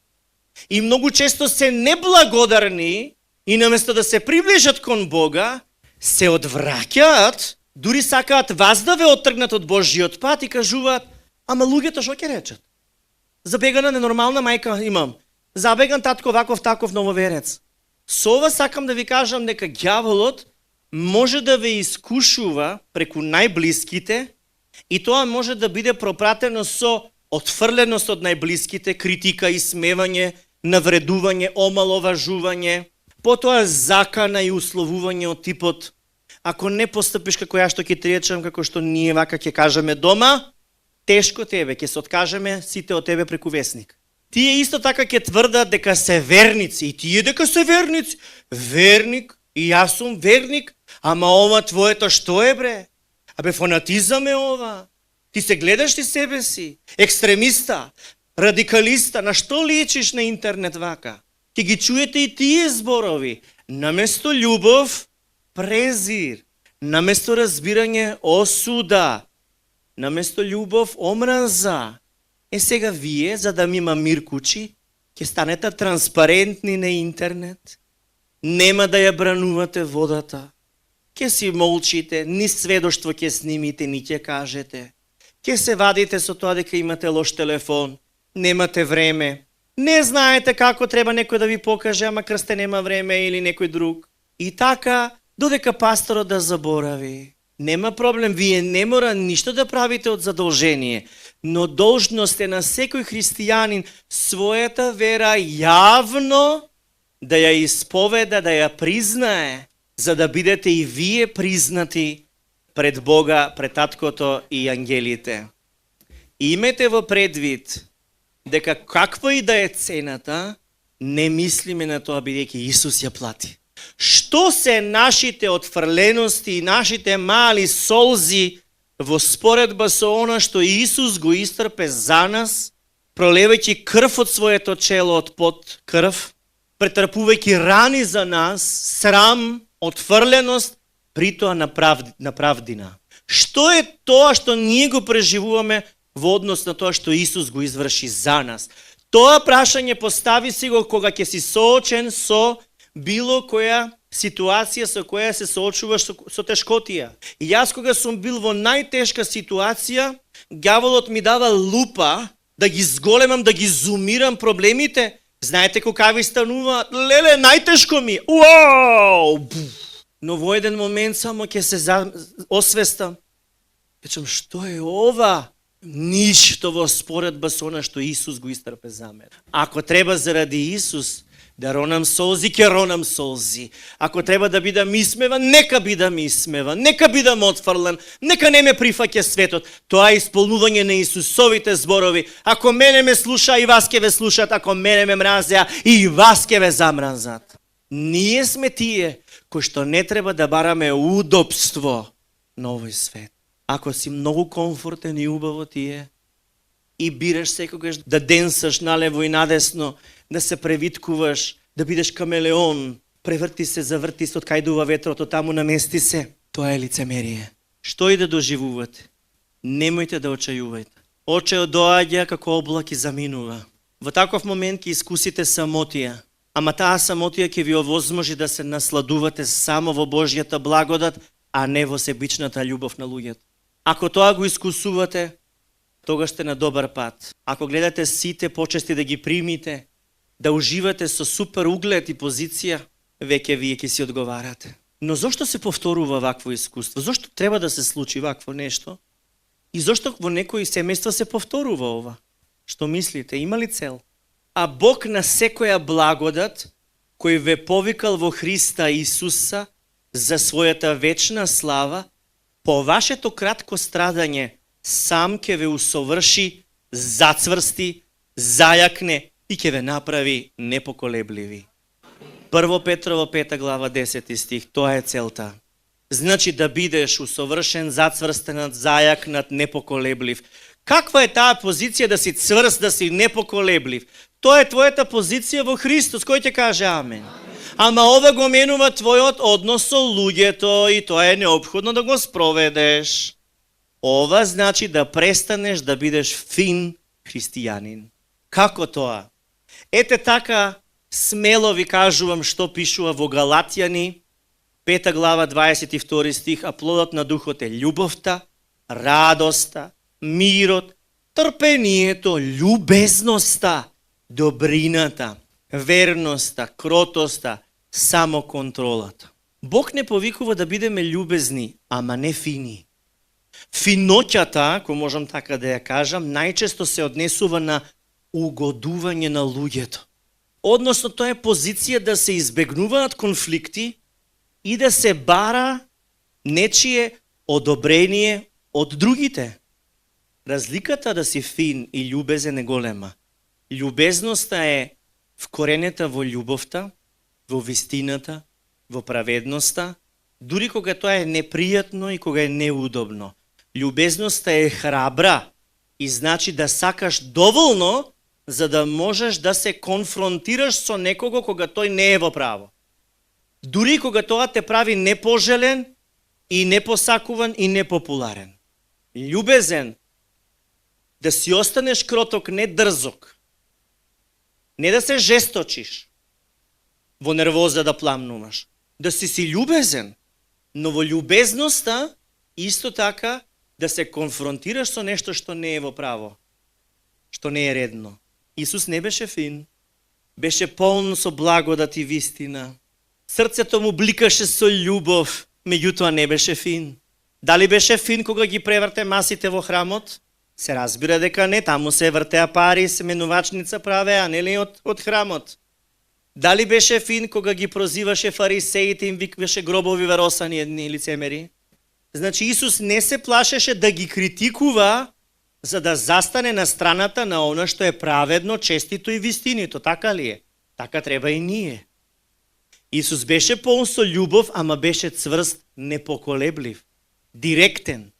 и многу често се неблагодарни и наместо да се приближат кон Бога, се одвраќаат, дури сакаат вас да ве оттргнат од Божјиот пат и кажуваат: ама луѓето што ќе речат? Забегана ненормална мајка имам, забеган татко ваков таков нововерец. Со ова сакам да ви кажам дека ѓаволот може да ве искушува преку најблиските и тоа може да биде пропратено со отфрленост од најблиските, критика, исмевање, навредување, омаловажување, потоа закана и условување од типот: ако не постапиш како ја што ќе ти речам, како што ние вака ќе кажеме дома, тешко тебе, ќе се откажеме сите од тебе преку весник. Тие исто така ќе тврдат дека се верници, и тие дека се верници. Верник, и јас сум верник, ама ова твоето што е бре? Абе фанатизам е ова. Ти се гледаш ти себе си, екстремиста, радикалиста, на што личиш на интернет вака? Ти ги чуете и тие зборови. Наместо љубов, презир. Наместо разбирање, осуда. Наместо љубов, омраза. Сега вие, за да ми има мир кучи, ќе станете транспарентни на интернет. Нема да ја бранувате водата. Ќе си молчите, ни сведоштво ќе снимите, ни ќе кажете. Ќе се вадите со тоа дека имате лош телефон, немате време. Не знаете како треба некој да ви покаже, ама крсте нема време или некој друг. И така, додека пасторот да заборави. Нема проблем, вие не мора ништо да правите од задолжение, но должност е на секој христијанин својата вера јавно да ја исповеда, да ја признае, за да бидете и вие признати пред Бога, пред Таткото и ангелите. Имете во предвид дека каква и да е цената, не мислиме на тоа бидејќи Исус ја плати. Што се нашите отфрлености и нашите мали солзи во споредба со она што Исус го истрпе за нас, пролевајќи крв од своето чело од пот крв, претрпувајќи рани за нас, срам, отфрленост, при тоа на правдина. Што е тоа што ние го преживуваме во однос на тоа што Исус го изврши за нас? Тоа прашање постави си го кога ќе си соочен со било која ситуација со која се соочуваш со тешкотија. И јас кога сум бил во најтешка ситуација, ѓаволот ми дава лупа да ги зголемам, да ги зумирам проблемите. Знаете какави стануваат? Леле, најтешко ми. Уау! Но во еден момент само ќе се освестам. Речам, што е ова? Ништо во споредба со она што Исус го истрпе за мене. Ако треба заради Исус да ронам солзи, ќе ронам солзи. Ако треба да бидам исмеван, нека бидам исмеван, нека бидам отфрлен, нека не ме прифаќа светот. Тоа е исполнување на Исусовите зборови. Ако мене ме слуша, и вас ќе ве слушат, ако мене ме мразеа, и вас ќе ве замразат. Ние сме тие кои што не треба да бараме удобство на овој свет. Ако си многу комфортен и убаво тие, и бираш секогаш да денсаш налево и надесно, да се превиткуваш, да бидеш камелеон, преврти се, заврти се, откајдува ветрото, таму намести се. Тоа е лицемерие. Што и да доживувате, немојте да очајувајте. Очајот доаѓа како облак и заминува. Во таков момент ќе искусите самотија, ама таа самотија ќе ви овозможи да се насладувате само во Божјата благодат, а не во себичната љубов на луѓето. Ако тоа го искусувате, тогаш сте на добар пат. Ако гледате сите почести да ги примите, да уживате со супер углед и позиција, веќе вие ќе си одговарате. Но зошто се повторува вакво искуство? Зошто треба да се случи вакво нешто? И зошто во некои семејства се повторува ова? Што мислите? Има ли цел? А Бог на секоја благодат, кој ве повикал во Христа Исуса за својата вечна слава, по вашето кратко страдање, сам ќе ве усоврши, зацврсти, зајакне и ќе ве направи непоколебливи. 1 Петрово 5 глава 10 стих, тоа е целта. Значи да бидеш усовршен, зацврстенат, зајакнат, непоколеблив. Каква е таа позиција да си цврст, да си непоколеблив? Тоа е твојата позиција во Христос, кој ќе каже амен. Ама ова го менува твојот однос со луѓето и тоа е неопходно да го спроведеш. Ова значи да престанеш да бидеш фин христијанин. Како тоа? Ете така смело ви кажувам што пишува во Галатјани, 5 глава 22 стих, а плодот на духот е љубовта, радоста, мирот, трпението, љубезноста, добрината, верноста, кротоста, самоконтролата. Бог не повикува да бидеме љубезни, ама не фини. Финоќата, ако можам така да ја кажам, најчесто се однесува на угодување на луѓето. Односно, тоа е позиција да се избегнуваат конфликти и да се бара нечие одобрение од другите. Разликата да си фин и љубезен е голема. Љубезноста е вкоренета во љубовта, во вистината, во праведноста, дури кога тоа е непријатно и кога е неудобно. Љубезноста е храбра и значи да сакаш доволно за да можеш да се конфронтираш со некого кога тој не е во право. Дури кога тоа те прави непожелен и непосакуван и непопуларен. Љубезен, да си останеш кроток, не дрзок. Не да се жесточиш, во нервоза да пламнуваш. Да си љубезен, но во љубезноста исто така да се конфронтираш со нешто што не е во право, што не е редно. Исус не беше фин, беше полн со благодат и вистина. Срцето му бликаше со љубов, меѓутоа не беше фин. Дали беше фин кога ги преврте масите во храмот? Се разбира дека не, таму се вртеа пари, семенувачница правеа, нели од храмот. Дали беше фин кога ги прозиваше фарисеите и им викваше гробови варосани едни лицемери? Значи Исус не се плашеше да ги критикува за да застане на страната на она што е праведно, честито и вистинито. Така ли е? Така треба и ние. Исус беше полн со љубов, ама беше цврст, непоколеблив, директен,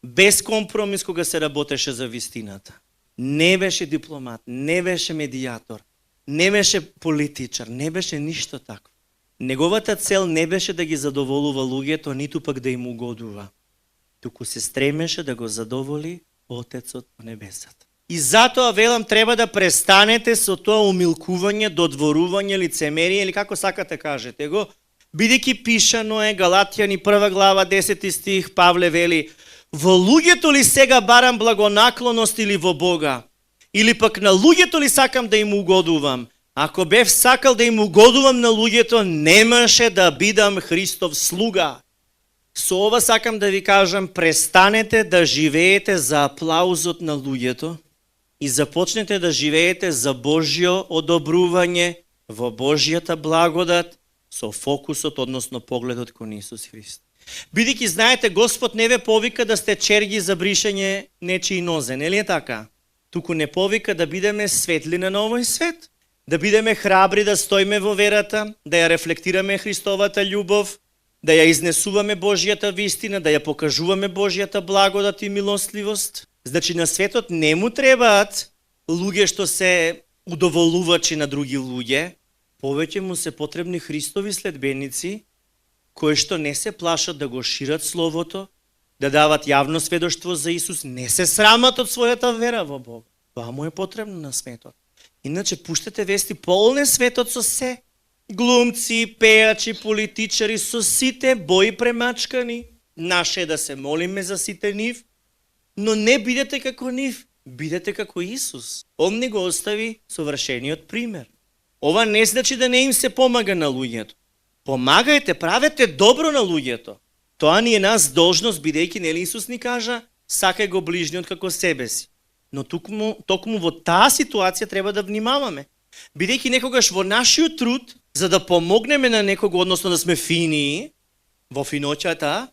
без компромис кога се работеше за вистината. Не беше дипломат, не беше медијатор, не беше политичар, не беше ништо такво. Неговата цел не беше да ги задоволува луѓето, ниту пак да им угодува. Туку се стремеше да го задоволи Отецот во небесата. И затоа велам треба да престанете со тоа умилкување, додворување, лицемерие или како сакате кажете го, бидејќи пишано е Галатјани 1 глава 10 стих, Павле вели: во луѓето ли сега барам благонаклоност или во Бога? Или пак на луѓето ли сакам да им угодувам? Ако бев сакал да им угодувам на луѓето, немаше да бидам Христов слуга. Со ова сакам да ви кажам, престанете да живеете за аплаузот на луѓето и започнете да живеете за Божјо одобрување во Божјата благодат со фокусот, односно погледот кон Исус Христ. Бидејќи знаете, Господ не ве повика да сте черги за бришење нечии нозе, нели е така? Туку не повика да бидеме светлина на овој свет, да бидеме храбри да стоиме во верата, да ја рефлектираме Христовата љубов, да ја изнесуваме Божјата вистина, да ја покажуваме Божјата благодат и милостливост. Значи на светот не му требаат луѓе што се удоволувачи на други луѓе, повеќе му се потребни Христови следбеници, кои што не се плашат да го шират Словото, да дават јавно сведоштво за Исус, не се срамат од својата вера во Бог. Тоа му е потребно на светот. Иначе пуштете вести полне светот со се. Глумци, пејачи, политичари, со сите бои премачкани. Наше е да се молиме за сите нив, но не бидете како нив, бидете како Исус. Он не го остави совршениот пример. Ова не значи да не им се помага на луѓето. Помагајте, правете добро на луѓето. Тоа ни е нас должност, бидејќи нели Исус ни кажа, сакај го ближниот како себе си. Но токму во таа ситуација треба да внимаваме. Бидејќи некогаш во нашиот труд, за да помогнеме на некого, односно да сме фини, во финоќата,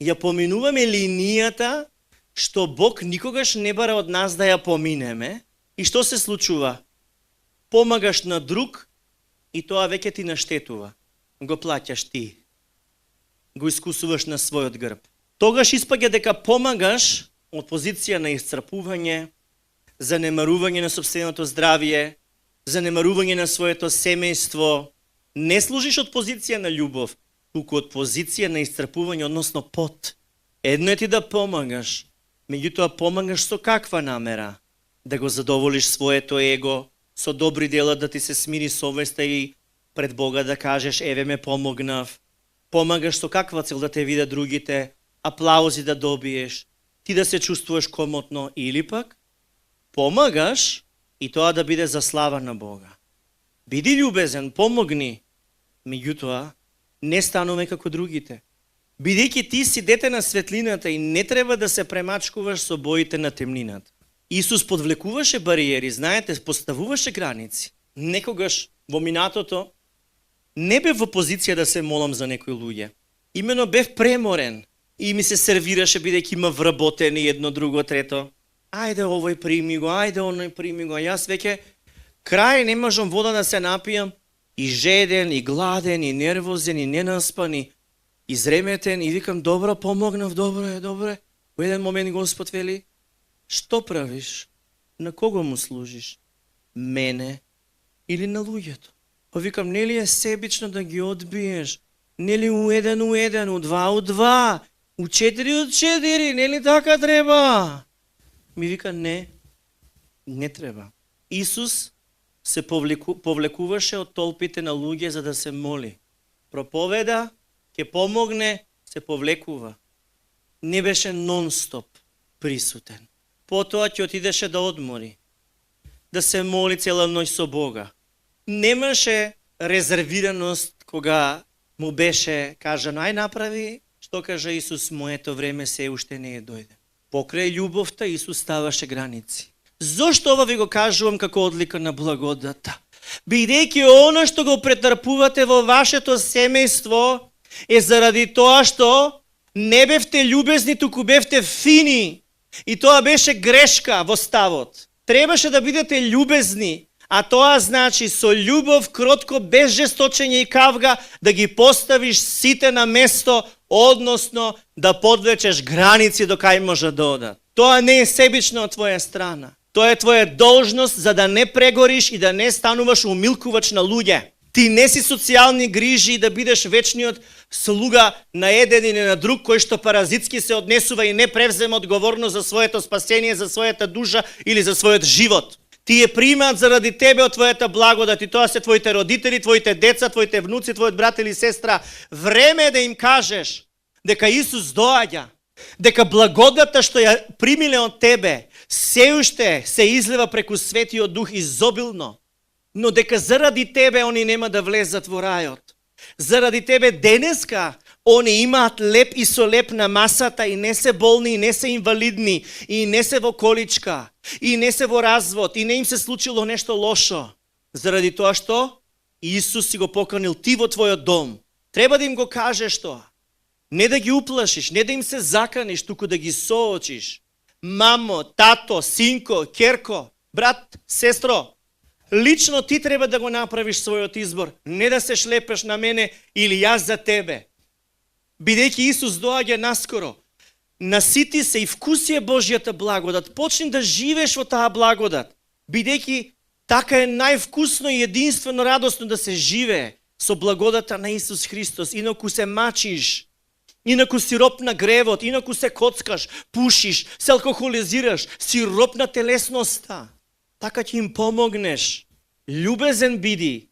ја поминуваме линијата што Бог никогаш не бара од нас да ја поминеме. И што се случува? Помагаш на друг и тоа веќе ти наштетува. Го плаќаш ти. Го искусуваш на својот грб. Тогаш испаѓа дека помагаш од позиција на исцрпување, занемарување на сопственото здравје, занемарување на своето семејство. Не служиш од позиција на љубов, туку од позиција на исцрпување, односно пот. Едно е ти да помагаш, меѓутоа помагаш со каква намера? Да го задоволиш своето его, со добри дела да ти се смири совеста и пред Бога да кажеш, еве ме помогнав. Помагаш со каква цел? Да те видат другите, аплаузи да добиеш, ти да се чувствуваш комотно, или пак помагаш и тоа да биде за слава на Бога. Биди љубезен, помогни, меѓутоа не стануваме како другите. Бидејќи ти си дете на светлината и не треба да се премачкуваш со боите на темнината. Исус подвлекуваше бариери, знаете, поставуваше граници. Некогаш во минатото не бев во позиција да се молам за некои луѓе. Имено бев преморен и ми се сервираше бидејќи има вработени едно, друго, трето. Ајде овој прими го, ајде оној прими го. А јас веќе крај не можам вода да се напијам, и жеден, и гладен, и нервозен, и ненаспан, и изреметен, и викам, добро, помогнав, добро е. У еден момент Господ вели, што правиш? На кого му служиш? Мене или на луѓето? Па викам, нели е себично да ги одбиеш? Нели у еден, у два, у 4, нели така треба? Ми вика, не треба. Исус се повлекуваше од толпите на луѓе за да се моли. Проповеда, ќе помогне, се повлекува. Не беше нон-стоп присутен. Потоа ќе отидеше да одмори, да се моли цела ноќ со Бога. Немаше резервираност кога му беше кажано, ај направи, што кажа Исус, моето време се уште не е дојде. Покрај љубовта Исус ставаше граници. Зошто ова ви го кажувам како одлика на благодата? Бидејќи она што го претрпувате во вашето семејство е заради тоа што не бевте љубезни, туку бевте фини. И тоа беше грешка во ставот. Требаше да бидете љубезни, а тоа значи со љубов, кротко, без жесточење и кавга, да ги поставиш сите на место, односно да подвлечеш граници до кај може да одат. Тоа не е себично од твоја страна. Тоа е твоја должност за да не прегориш и да не стануваш умилкувач на луѓе. Ти не си социјални грижи да бидеш вечниот слуга на еден или на друг кој што паразитски се однесува и не превзема одговорност за своето спасение, за својата душа или за својот живот. Тие примаат заради тебе од твојата благодат и тоа се твоите родители, твоите деца, твоите внуци, твојот брат или сестра. Време е да им кажеш дека Исус доаѓа, дека благодата што ја примиле од тебе се уште се излива преку Светиот Дух изобилно, но дека заради тебе они нема да влезат во рајот. Заради тебе денеска они имаат леп и солеп на масата и не се болни, и не се инвалидни, и не се во количка, и не се во развод, и не им се случило нешто лошо. Заради тоа што Исус си го поканил ти во твојот дом. Треба да им го кажеш тоа. Не да ги уплашиш, не да им се заканиш, туку да ги соочиш. Мамо, тато, синко, керко, брат, сестро, лично ти треба да го направиш својот избор, не да се шлепеш на мене или јас за тебе. Бидејќи Исус доаѓа наскоро, насити се и вкуси е Божјата благодат, почни да живееш во таа благодат, бидејќи така е највкусно и единствено радосно да се живее со благодата на Исус Христос, инаку се мачиш, инаку си роб на гревот, инаку се коцкаш, пушиш, се алкохолизираш, си роб на телесноста. Така ќе им помогнеш. Љубезен биди,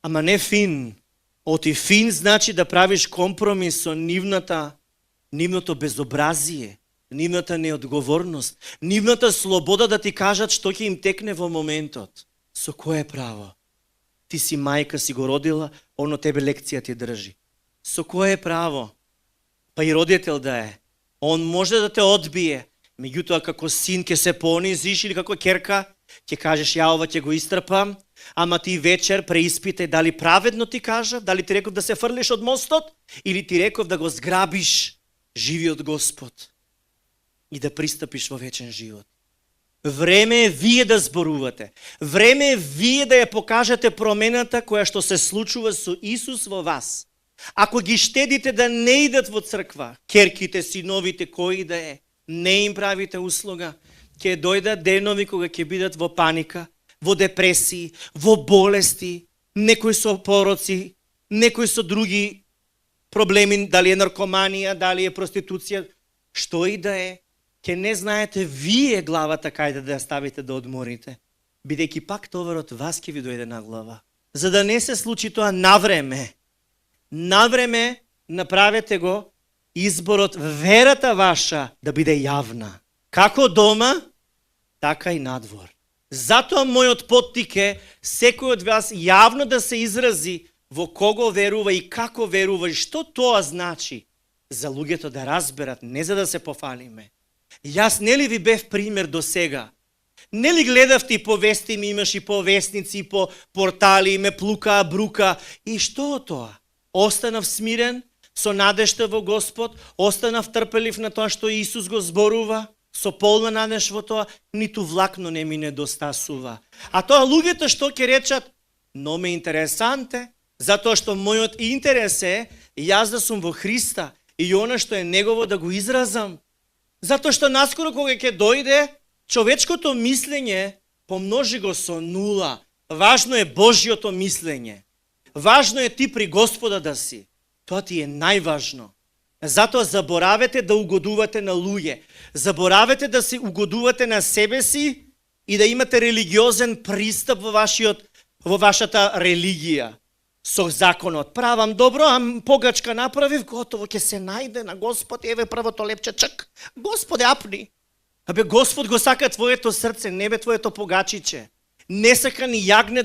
ама не фин. Оти фин значи да правиш компромис со нивното безобразие, нивната неодговорност, нивната слобода да ти кажат што ќе им текне во моментот. Со кое право? Ти си мајка, си го родила, оно тебе лекција ти држи. Со кое право? Па и родител да е. Он може да те одбие, меѓутоа како син ќе се понизиш или како керка, ќе кажеш ја ова ќе го истрпам, ама ти вечер преиспитај дали праведно ти кажа, дали ти реков да се фрлиш од мостот или ти реков да го зграбиш живиот Господ и да пристапиш во вечен живот. Време е вие да зборувате. Време е вие да ја покажете промената која што се случува со Исус во вас. Ако ги штедите да не идат во црква, керките, синовите, кои да е, не им правите услуга, ќе дојдат денови кога ќе бидат во паника, во депресии, во болести, некои со пороци, некои со други проблеми, дали е наркоманија, дали е проституција, што и да е, ќе не знаете вие главата кајде да ја ставите да одморите, бидејќи пак товарот вас ќе ви дојде на глава. За да не се случи тоа навреме, направете го изборот, верата ваша да биде јавна. Како дома, така и надвор. Затоа мојот поттик е секој од вас јавно да се изрази во кого верува и како верува и што тоа значи за луѓето да разберат, не за да се пофалиме. Јас нели ви бев пример до сега? Нели гледавте и по вести ми имаш и по вестници, и по портали, ме плука, брука. И што тоа? Останав смирен, со надежта во Господ, останав трпелив на тоа што Исус го зборува, со полна надеж во тоа, ниту влакно не ми недостасува. А тоа луѓето што ќе речат, но ме интересанте, затоа што мојот интерес е јас да сум во Христа и она што е негово да го изразам. Затоа што наскоро кога ќе дојде, човечкото мислење помножи го со нула. Важно е Божјото мислење. Важно е ти при Господа да си. Тоа ти е најважно. Затоа заборавете да угодувате на луѓе. Заборавете да се угодувате на себе си и да имате религиозен пристап во вашата религија. Со законот. Правам добро, а погачка направив, готово, ќе се најде на Господ, еве првото лепче, чак. Господе, апни. Абе, Господ го сака твоето срце, не бе твоето погачиче. Не сака ни јагне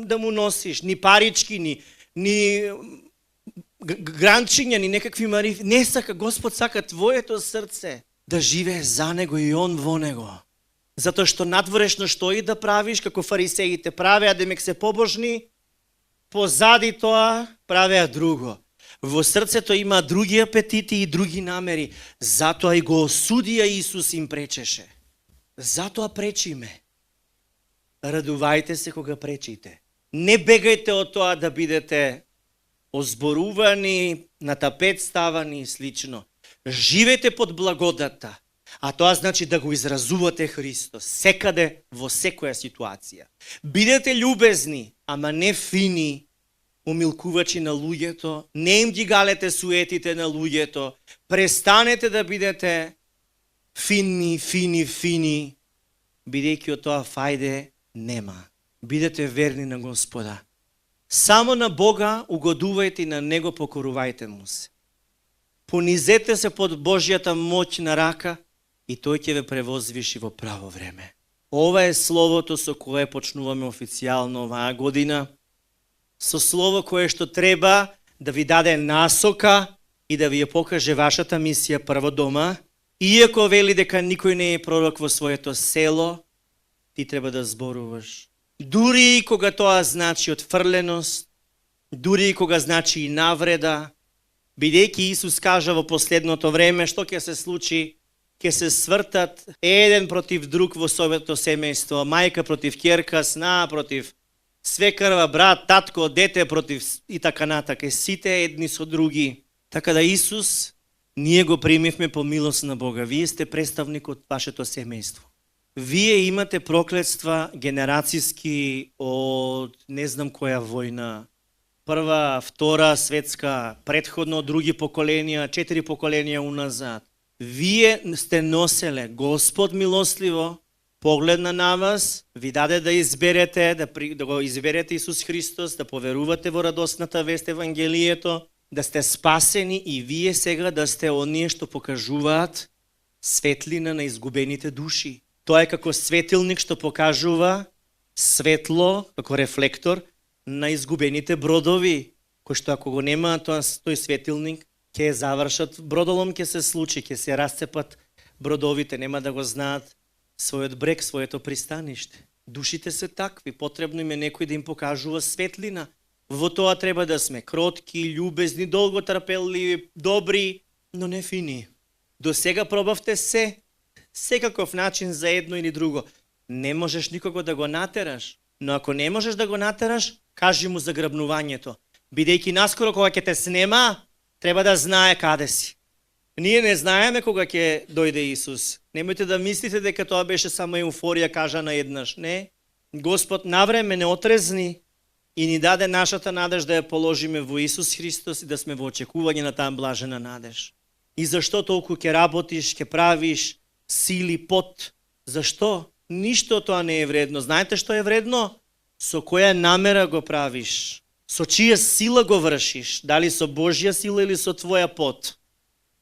да му носиш, ни парички, ни гранчиња, ни некакви марифи. Не сака, Господ сака твоето срце да живее за него и он во него. Затоа што надворешно што и да правиш, како фарисеите правеа демек се побожни, позади тоа правеа друго. Во срцето има други апетити и други намери. Затоа и го осудија Исус им пречеше. Затоа пречиме. Радувајте се кога пречите. Не бегајте од тоа да бидете озборувани, на тапет ставани и слично. Живејте под благодата. А тоа значи да го изразувате Христос секаде во секоја ситуација. Бидете љубезни, ама не фини, умилкувачи на луѓето, не им ги галете суетите на луѓето, престанете да бидете фини, бидејќи од тоа фајде нема. Бидете верни на Господа. Само на Бога угодувајте и на Него покорувајте му се. Понизете се под Божјата моќ на рака и Тој ќе ве превозвиши во право време. Ова е словото со кое почнуваме официјално оваа година. Со слово кое што треба да ви даде насока и да ви ја покаже вашата мисија прво дома. Иако вели дека никој не е пророк во своето село, ти треба да зборуваш. Дури и кога тоа значи отфрленост, дури и кога значи и навреда, бидејќи Исус кажа во последното време што ќе се случи, ќе се свртат еден против друг во своето семејство, мајка против ќерка, сна против свекрва, брат, татко, дете против и така натака, сите едни со други. Така да Исус, ние го примивме по милост на Бога. Вие сте представник од вашето семејство. Вие имате проклетства генерацијски од не знам која војна. Прва, втора, светска, предходно, други поколенија, 4 поколенија уназад. Вие сте носеле. Господ милостливо погледна на вас, ви даде да изберете, да го изберете Исус Христос, да поверувате во радосната вест Евангелието, да сте спасени и вие сега да сте оние што покажуваат светлина на изгубените души. Тоа е како светилник што покажува светло, како рефлектор на изгубените бродови, кои што ако го нема тој светилник, ќе завршат, бродолом ќе се случи, ќе се расцепат бродовите, нема да го знаат својот брег, своето пристаниште. Душите се такви, потребно им е некој да им покажува светлина. Во тоа треба да сме кротки, љубезни, долготрпеливи, добри, но не фини. До сега пробавте секаков начин за едно или друго. Не можеш никого да го натераш, но ако не можеш да го натераш, кажи му за грабнувањето. Бидејќи наскоро кога ќе те снема, треба да знае каде си. Ние не знаеме кога ќе дојде Исус. Немојте да мислите дека тоа беше само еуфорија кажана еднаш. Не. Господ навреме не отрезни и ни даде нашата надеж да ја положиме во Исус Христос и да сме во очекување на таа блажена надеж. И зашто толку ќе работиш, ќе правиш сили, пот? Зашто? Ништо тоа не е вредно. Знаете што е вредно? Со која намера го правиш? Со чија сила го вршиш? Дали со Божја сила или со твоја пот?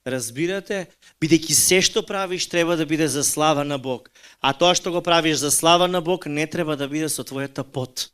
Разбирате? Бидејќи се што правиш треба да биде за слава на Бог. А тоа што го правиш за слава на Бог не треба да биде со твојата пот.